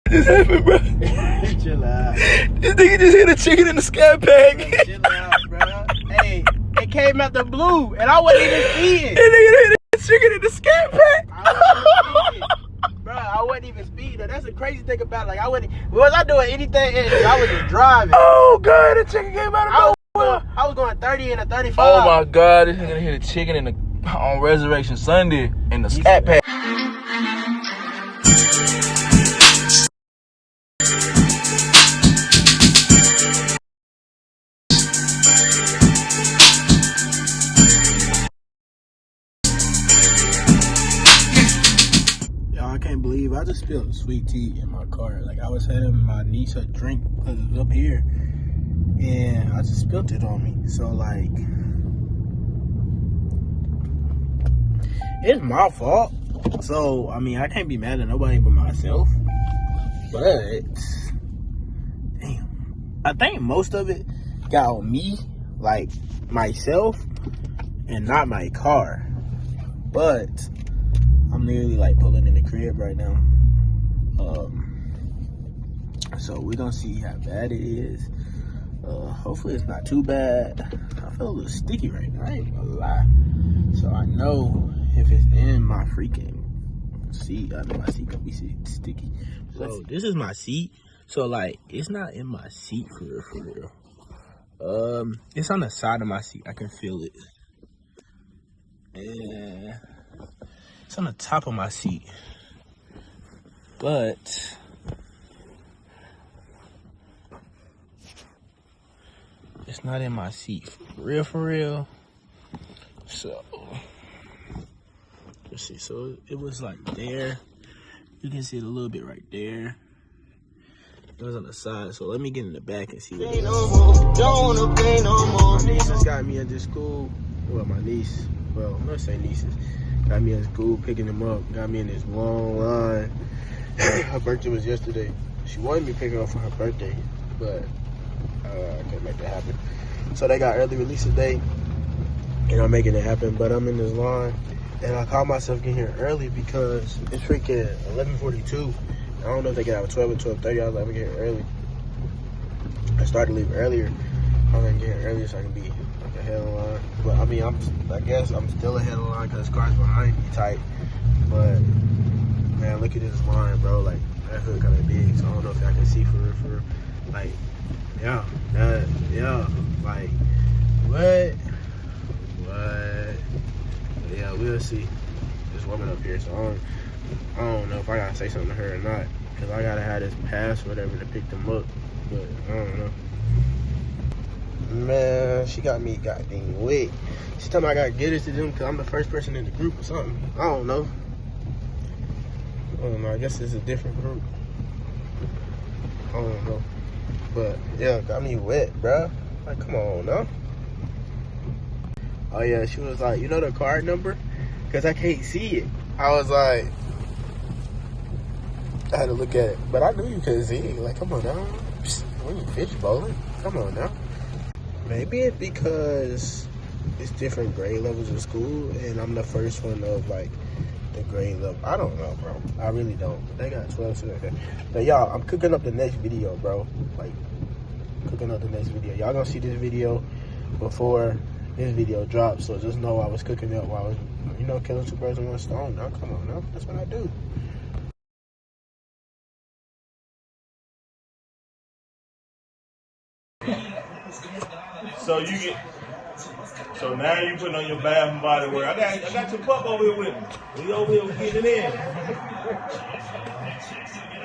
just happened, bro? Chill out. This nigga just hit a chicken in the scat pack. Chill out, bro. Hey, it came out the blue, and I wasn't even speeding. This nigga hit a chicken in the scat pack. Bro, I wasn't even speeding. That's the crazy thing about it. Like, I wasn't. Was I doing anything? I was just driving. Oh god, the chicken came out of nowhere. I was going 30 and a 35. Oh my god, this nigga hit a chicken on Resurrection Sunday in the scat pack. I can't believe I just spilled sweet tea in my car. Like, I was having my niece a drink because it was up here, and I just spilled it on me. So, like, it's my fault. So, I mean, I can't be mad at nobody but myself. But, damn, I think most of it got on me, like, myself, and not my car. But I'm literally like pulling in the crib right now. So we're gonna see how bad it is. Hopefully it's not too bad. I feel a little sticky right now, I ain't gonna lie. So I know if it's in my freaking seat, I know my seat gonna be sticky. So this is my seat. So like, it's not in my seat for real. It's on the side of my seat. I can feel it. And it's on the top of my seat, but it's not in my seat for real. So let's see. So it was like there. You can see it a little bit right there. It was on the side. So let me get in the back and see what it is. Don't wanna play no more. My niece just got me at this school. Well, my niece. Well, I'm not saying nieces. Got me in school, picking them up. Got me in this long line. Her birthday was yesterday. She wanted me to pick her up for her birthday, but I couldn't make that happen. So they got early release today, and I'm making it happen. But I'm in this line, and I called myself getting here early because it's freaking 11:42. I don't know if they get out at 12 or 12:30. I was like, I'm getting here early. I started to leave earlier. I'm gonna get here earlier so I can be ahead of the line. But I mean, I guess I'm still ahead of the line because cars behind me tight. But man, look at this line, bro. Like, that hood kind of big, so I don't know if I can see for real. Like, yeah, like, what? But yeah, we'll see. This woman up here, so I don't know if I gotta say something to her or not, because I gotta have this pass or whatever to pick them up. But I don't know. Man, she got me goddamn wet. She told me I gotta get it to them because I'm the first person in the group or something. I don't know. I guess it's a different group. I don't know. But yeah, got me wet, bruh. Like, come on now. Oh yeah, she was like, you know the card number? Because I can't see it. I was like, I had to look at it. But I knew you couldn't see it. Like, come on now. When you fish bowling, come on now. Maybe it's because it's different grade levels of school, and I'm the first one of like the grade level. I don't know, bro. I really don't. But they got 12 students. Okay. But y'all, I'm cooking up the next video, bro. Like, cooking up the next video. Y'all gonna see this video before this video drops, so just know I was cooking up while I was, you know, killing two birds with one stone. Now, come on, now. That's what I do. So now you putting on your Bath and Body Works. I got your pup over here with me. We over here getting it in.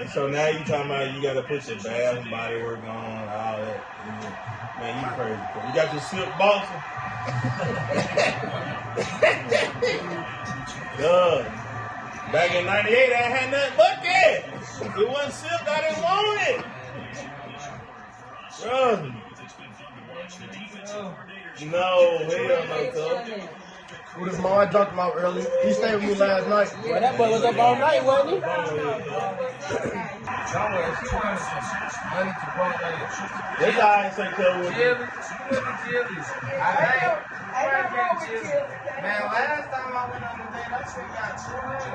So now you talking about you got to put your Bath and Body Works on, all that. Man, you crazy. You got your silk boxer. Duh. Back in '98, I had nothing but that. It wasn't silk. I didn't want it. Trust me. No, hell no, cuz. What if my dropped him out early? He stayed with me last night. Well, that boy was up all night, wasn't he? This guy ain't say cuz with you. Man, last time I went on the date, I still got 200.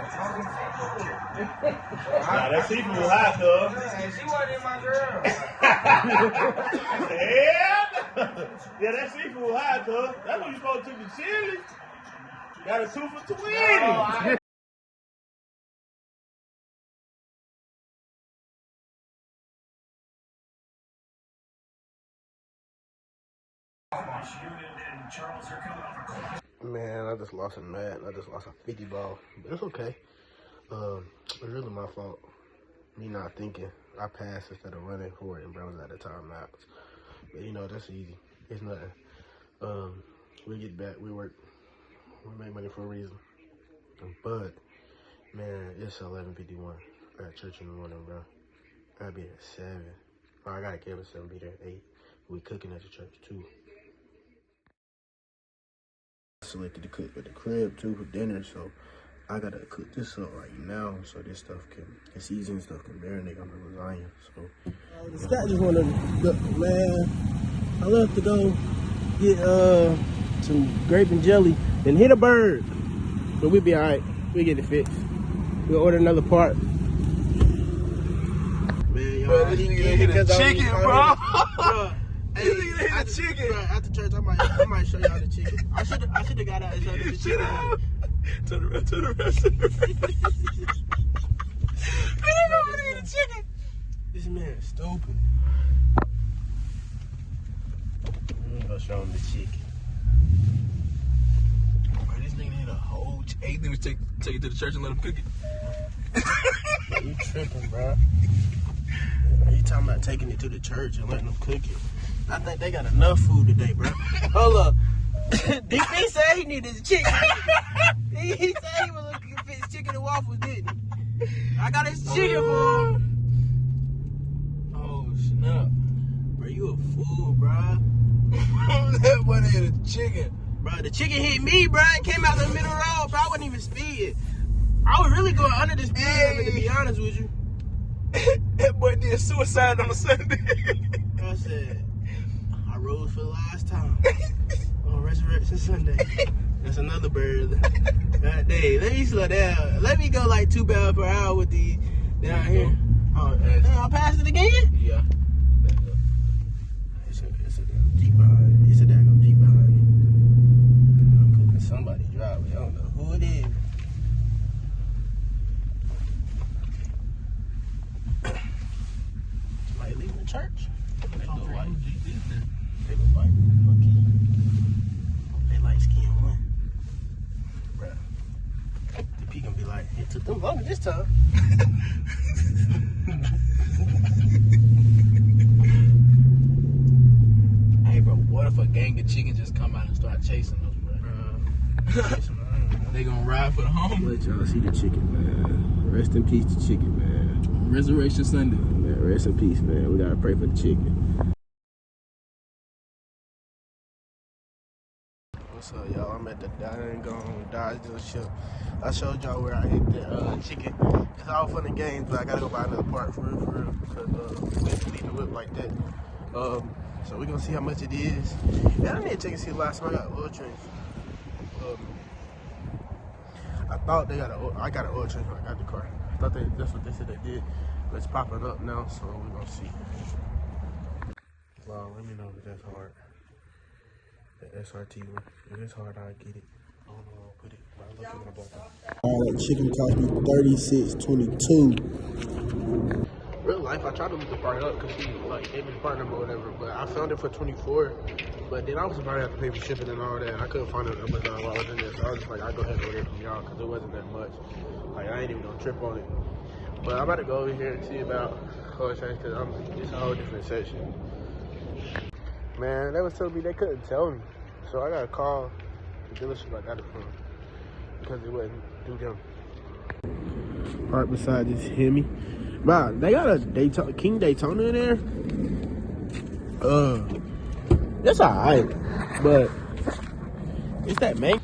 Nah, that seafood was hot, cuz. And she wasn't in my girl. Yeah, that seafood was hot, cuz. That's what you supposed to do the chili. Got a 2 for 20. Man, I just lost a mat. I just lost a 50 ball. But it's okay. It's really my fault. Me not thinking. I passed instead of running for it, and bro was at the timeouts. But you know, that's easy. It's nothing. We get back. We work. We make money for a reason. But man, it's 11:51. I got church in the morning, bro. I gotta be at 7. Oh, I gotta get up at 7. Be there at 8. We cooking at the church too. Selected to cook at the crib too for dinner, so I gotta cook this up right now so this stuff can season stuff can marinate on the lasagna. So the Scott just wanna go, man. I love to go get some grape and jelly and hit a bird, but we'll be all right. We get it fixed. We'll order another part. Man, y'all, Bro, this nigga hit a chicken, bro. Hey, after chicken. Bro, after church, I might show y'all the chicken. I should have got out and showed you the chicken. To the rest. This man is stupid. I'm gonna show him the chicken. Bro, this nigga hit a whole chicken. He was take it to the church and let him cook it. Man, you tripping, bro. You talking about taking it to the church and letting them cook it. I think they got enough food today, bro. Hold up. DP said he needed his chicken. he said he was looking for his chicken and waffles, didn't he? I got his chicken for him. Oh, snap. Bro, you a fool, bro. That boy hit a chicken. Bro, the chicken hit me, bro. It came out the middle road, bro. I wasn't even speeding. I was really going under the speed limit, to be honest with you. That boy did suicide on a Sunday. I said, I rose for the last time on Resurrection Sunday. That's another bird. God dang, let me slow down. Let me go like 2 miles per hour with the down here. Oh, I passed it again? Yeah. It's a Jeep behind me. It's a daggone Jeep behind me. I'm cooking somebody driveway. I don't know who it is. Somebody leaving the church. They look white. They look white. Okay. They light skin one. Bruh. The P gonna be like, it took them longer this time. Hey, bro, what if a gang of chickens just come out and start chasing us, bro? They gonna ride for the home? Let y'all see the chicken, man. Rest in peace to chicken, man. Resurrection Sunday. Man, rest in peace, man. We gotta pray for the chicken. What's up, y'all? I'm at the Dodge dealership. I showed y'all where I hit the chicken. It's all fun and games, but I gotta go buy another part for real, because we didn't leave the whip like that. So we're gonna see how much it is. And I need to check and see the last time I got oil change. I thought I got an oil change when I got the car. I thought that's what they said they did, but it's popping up now, so we're gonna see. Wow, let me know if that's hard. The SRT one. If it's hard, I'll get it. I don't know where I'll put it, but I'll look in the bottom. Alright, chicken cost me $36.22. Real life, I tried to look the part up because she gave me the part number or whatever, but I found it for $24. But then I was about to have to pay for shipping and all that, and I couldn't find it on Amazon while I was in there, so I was just like, I'll go ahead and order it from y'all because it wasn't that much. Like, I ain't even gonna trip on it. But I'm about to go over here and see about oil change because it's a whole different section. Man, they was telling me they couldn't tell me, so I gotta call the dealership I got it from because it wasn't due them. Right beside this Hemi. Wow, they got a King Daytona in there. That's alright, but it's that man.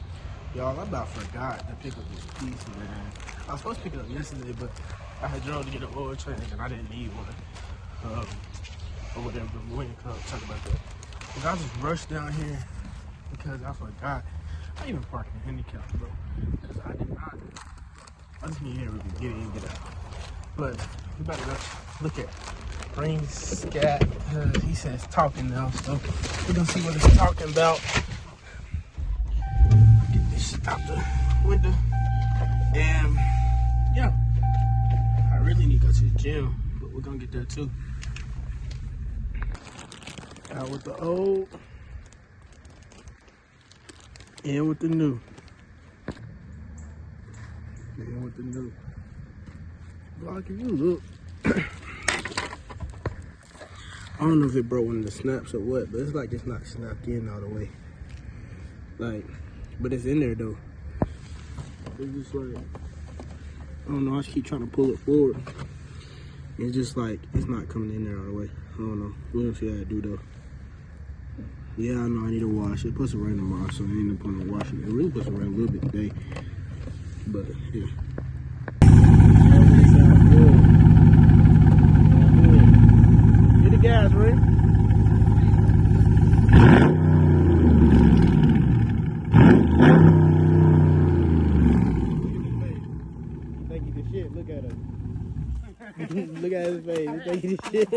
Y'all, I about forgot to pick up this piece, man. I was supposed to pick it up yesterday, but I had drove to get an oil change and I didn't need one. Or whatever, but we ain't gonna talk about that. Cause I just rushed down here because I forgot. I even parked in handicap, bro. Because I did not. I just need to really get in and get out. But we about to go look at Ring Scat. He says talking now, so we're gonna see what it's talking about. Get this shit out the window. And yeah, I really need to go to the gym, but we're gonna get there too. Out with the old, in with the new. In with the new. Vlog, if you look, I don't know if it broke one of the snaps or what, but it's like it's not snapped in all the way. Like, but it's in there though. It's just like, I don't know, I just keep trying to pull it forward. It's just like, it's not coming in there all the way. I don't know. We'll see how it do though. Yeah, I know I need to wash it. It's supposed to rain tomorrow, so I ain't no point in washing it. It really supposed to rain a little bit today. But, yeah. Get the gas, Ray. Think he the shit. Look at him. Look at his face. He think he the shit.